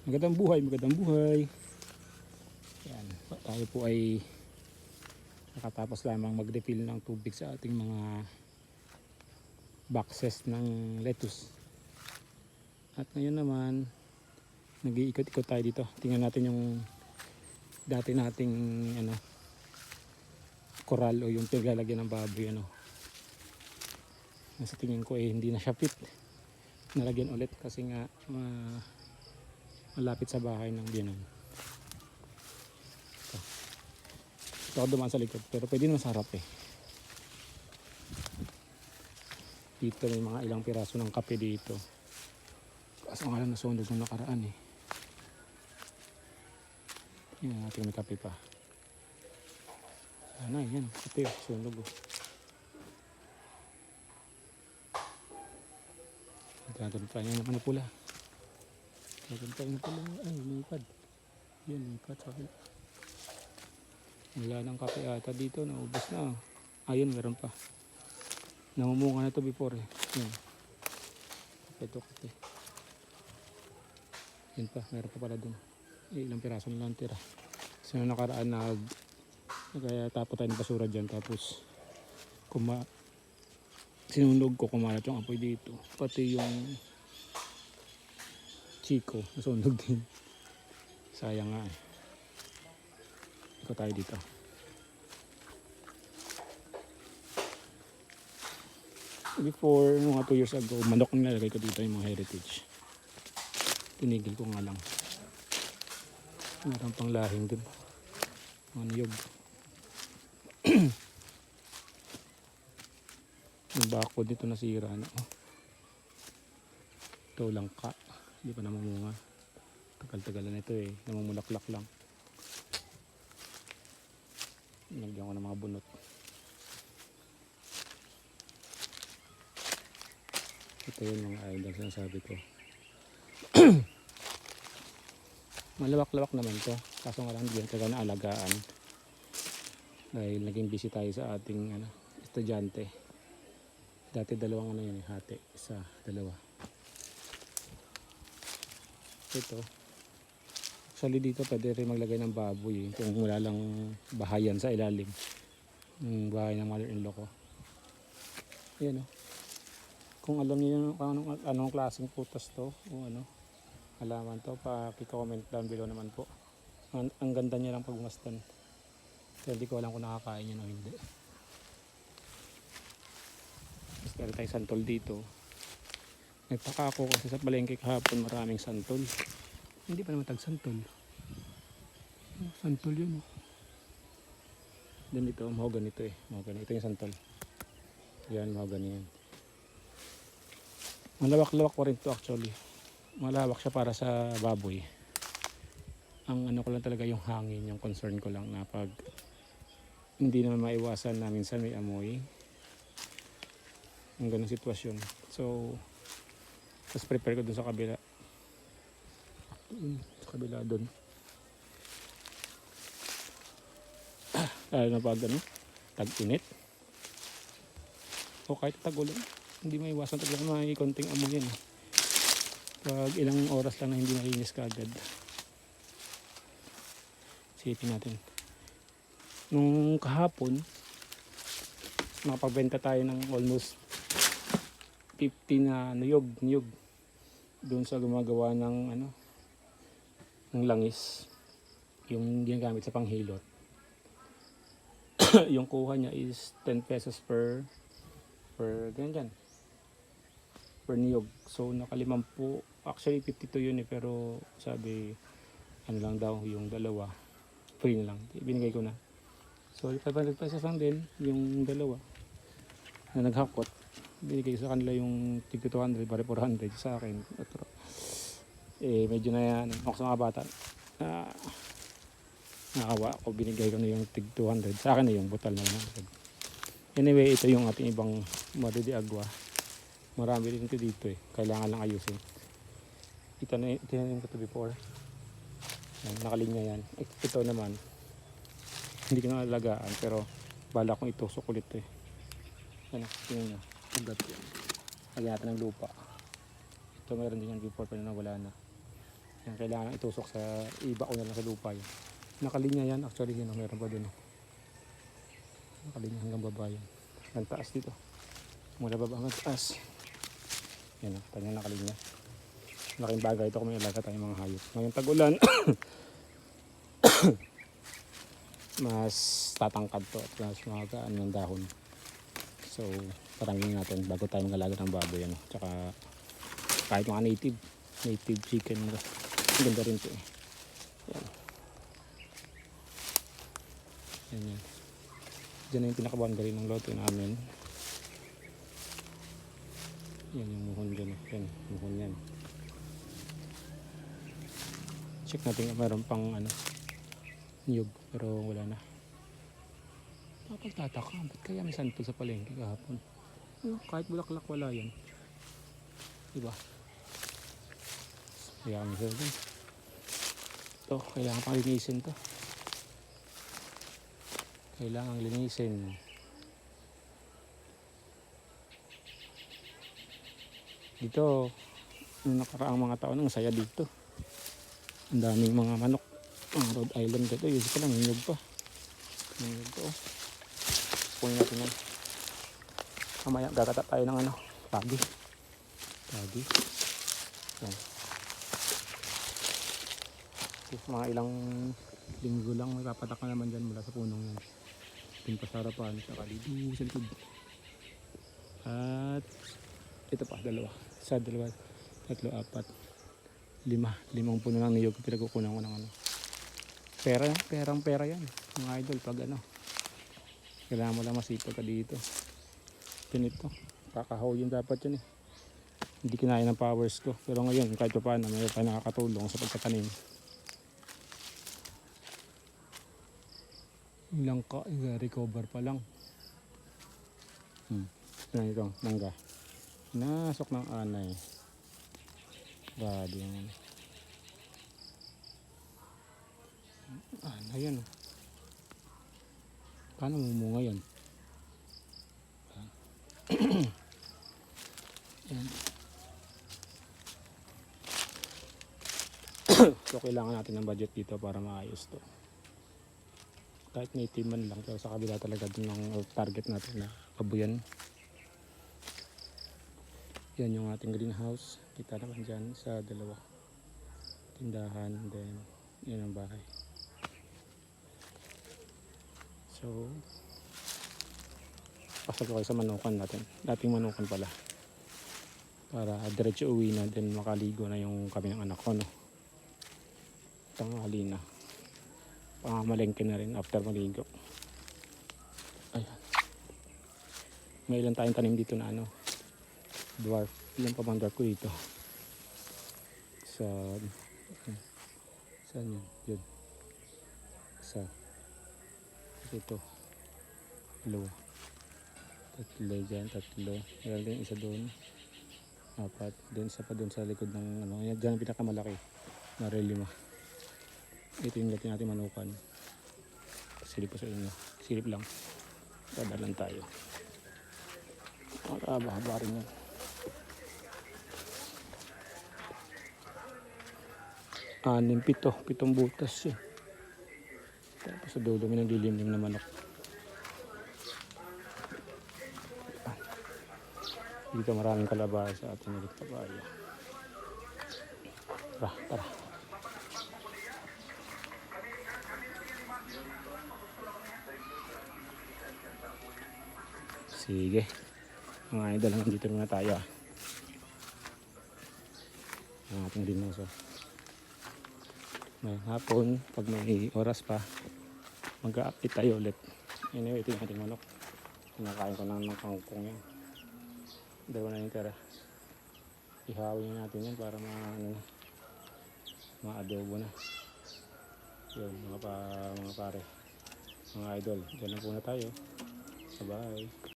Magandang buhay, magandang buhay. Yan, tayo po ay nakatapos lamang mag-refill ng tubig sa ating mga boxes ng lettuce. At ngayon naman, nag-iikot-ikot tayo dito. Tingnan natin yung dati nating koral o yung paglalagyan ng baboy. Nasa tingin ko hindi na siya fit. Nalagyan ulit kasi nga malapit sa bahay ng biyanan. Ito ako dumaan sa likod pero pwede naman sa harap eh. Dito may mga ilang piraso ng kape dito. Kaso nga lang nasunog ng nakaraan eh. Yan natin may kape pa. Sana yan, kape sunog oh. Dragon pa yan naman na pula. Dragon pa yan na pula. Ay, lumipad. Yan, lumipad sa akin. Wala nang kape ata dito, naubos na. Ayun, meron pa. Namumunga na to before eh. Yan. Kape to, kape. Yan pa, meron pa pala dun. Ilang piraso na lang tira. Kasi na nakaraan kaya tapo tayo ng basura dyan. Tapos sinunog ko, kumalat yung apoy dito. Pati yung chiko, nasunog din. Sayang nga eh. Iko tayo dito. Before, mga 2 years ago, manok na nilagay ko dito yung mga heritage. Tinigil ko nga lang. Meron pang lahing dun. Mga niyog. Yung bakod dito nasira na. Ito lang ka. Hindi pa namumunga. Tagal-tagal na ito eh. Namumulaklak lang. Nagyan ko ng mga bunot. Ito yun mga idol sinasabi ko. Malawak-lawak naman to. Kaso nga lang hindi yan talaga naalagaan. Dahil naging busy tayo sa ating estudyante. Dati dalawang yun hati. Isa, dalawa. Ito. Actually dito pwede rin maglagay ng baboy. Kung wala lang bahayan sa ilalim. Yung bahay ng mother-in-law ko. Ayan o. Kung alam niyo anong klaseng putas to o halaman to, paki-comment down below naman po. Ang ganda niya lang pagmasdan. Pero di ko alam kung nakakain niya o hindi. Mas meron tayong santol dito. Nagtaka ako kasi sa palengke kahapon maraming santol. Hindi pa naman tag-santol. Santol yun oh. Then dito, mahogany ito eh. Mahogany. Ito yung santol. Yan, mahogany yan. Malawak-lawak ko rin ito actually. Malawak siya para sa baboy. Ang ko lang talaga yung hangin, yung concern ko lang na pag hindi naman maiwasan na minsan may amoy. Ang ganung sitwasyon. So, tapos prepare ko dun sa kabila. Sa kabila dun. Lalo na pag tag-init. O kahit tag-ulan. Hindi maiwasan talaga may konting amoy yan. Pag ilang oras lang na hindi nalinis kaagad. Sipin natin. Nung kahapon, nakapagbenta tayo ng almost 50 na niyog doon sa gumagawa ng ng langis, yung ginagamit sa panghilot. Yung kuha niya is 10 pesos per ganyan per niyog. So nakalimang po, actually 52 yun eh, pero sabi lang daw yung dalawa free na lang, binigay ko na. So 500 pesos lang din yung dalawa na naghakot. Binigay sa kanila yung tig 200 pare 400 sa akin. Medyo na yan ako sa mga bata nakawa ako, binigay ko na yung tig 200 sa akin na yung butal na 100. Anyway, ito yung ating ibang Madre de Agua. Marami rin ito dito eh, kailangan lang ayusin. Ito na yung ito before yan, nakalinya yan. Ito naman hindi ko na alagaan pero bala kong ito sukulit eh. Yan, tingnan nyo. Ugat yan. Lagyan natin ng lupa. Ito meron din yan before pero nawala na. Yan, kailangan itusok sa iba ko na lang sa lupa yun. Nakalinya yan, actually yun, meron pa dun. Nakalinya hanggang baba yan. Hanggang taas dito. Mula baba hanggang taas. Yan, kanya nakalinya. Malaking bagay ito kung may alaga tayong mga hayop. Ngayong tag-ulan, mas tatangkad to at mas makagaan yung dahon. So, parangin natin bago tayo mag-alaga ng baboy. Ano. Tsaka, kahit mga native chicken. Ganda rin ito eh. Yan. Yan. Diyan yung pinaka-boundary ng lote namin. Yan yung muhon dyan. Yan, muhon yan. Check natin kung meron pang niyog. Pero wala na. Nakapagtataka. Ba't kaya may santol sa palengke kahapon? Kahit bulaklak wala yan. Diba? Kaya kami sila dun. Ito, kailangan pang linisin to. Kailangan linisin. Dito, nung nakaraang mga taon, ang saya dito. Ang daming mga manok. Ang Rhode Island dito, yun pa lang, hinyog pa. Hinyog pa, oh. Punin natin yan. Mamaya, gagata tayo ng pagi. Pagi. Yan. Mga ilang linggo lang, may papatak na naman dyan mula sa punong yan. Yung pasarapan, saka dito sa likod. At ito pa, dalawa. Isa, dalawa, tatlo, apat, limang puno ng niyog. Pinagkukunan ko ng pera yan mga idol. Pag kailangan mo lang masipag ka dito. Ganito, kakahaw yun dapat yun eh. Hindi kinaya ng powers ko, pero ngayon kahit pa paano may pa nakakatulong sa pagtatanim. Ilang ka, recover pa lang. Ito, mangga. Nasok ng anay. Grabe yan. Anay yan. Paano mumunga yan? Yan. So kailangan natin ng budget dito para maayos to. Kahit native man lang, pero sa kabila talaga din ng target natin na kabuyan. Yan yung ating greenhouse. Kita naman dyan sa dalawa. Tindahan, then yan ang bahay. So, pasok ko kayo sa manukan natin. Dating manukan pala. Para diretso uwi na, then makaligo na yung kami ng anak ko, no? Tanghali na. Pangamalengke na rin after maligo. Ayan. May ilan tayong tanim dito na dwarf. Ilan pa bang dwarf ko dito? Saan yun? Yun. Isa. Ito. Dalawa. Tatlo dyan. Tatlo. Meron din isa doon. Apat. Then isa pa doon sa likod ng dyan ang pinakamalaki. Nari 5. Ito yung natin manukan. Silip po sa inyo. Silip lang. Dadalan tayo. Haba rin yan. Pitong butas yun. Tapos sa dulo may naglilimlim na manok. Dito maraming kalabasa at tinilit kabayo. Tara. Sige. Mga idol, dito muna tayo. Ang ating dinoso. May hapon, pag may oras pa, mag-update tayo ulit. Anyway, ito yung ating manok. Kinakain ko ng kangkong yan. Dalawa na yung tira. Ihawin natin yan para ma-adobo na. Yun, mga pare. Mga idol, dyan lang po na tayo. Bye-bye.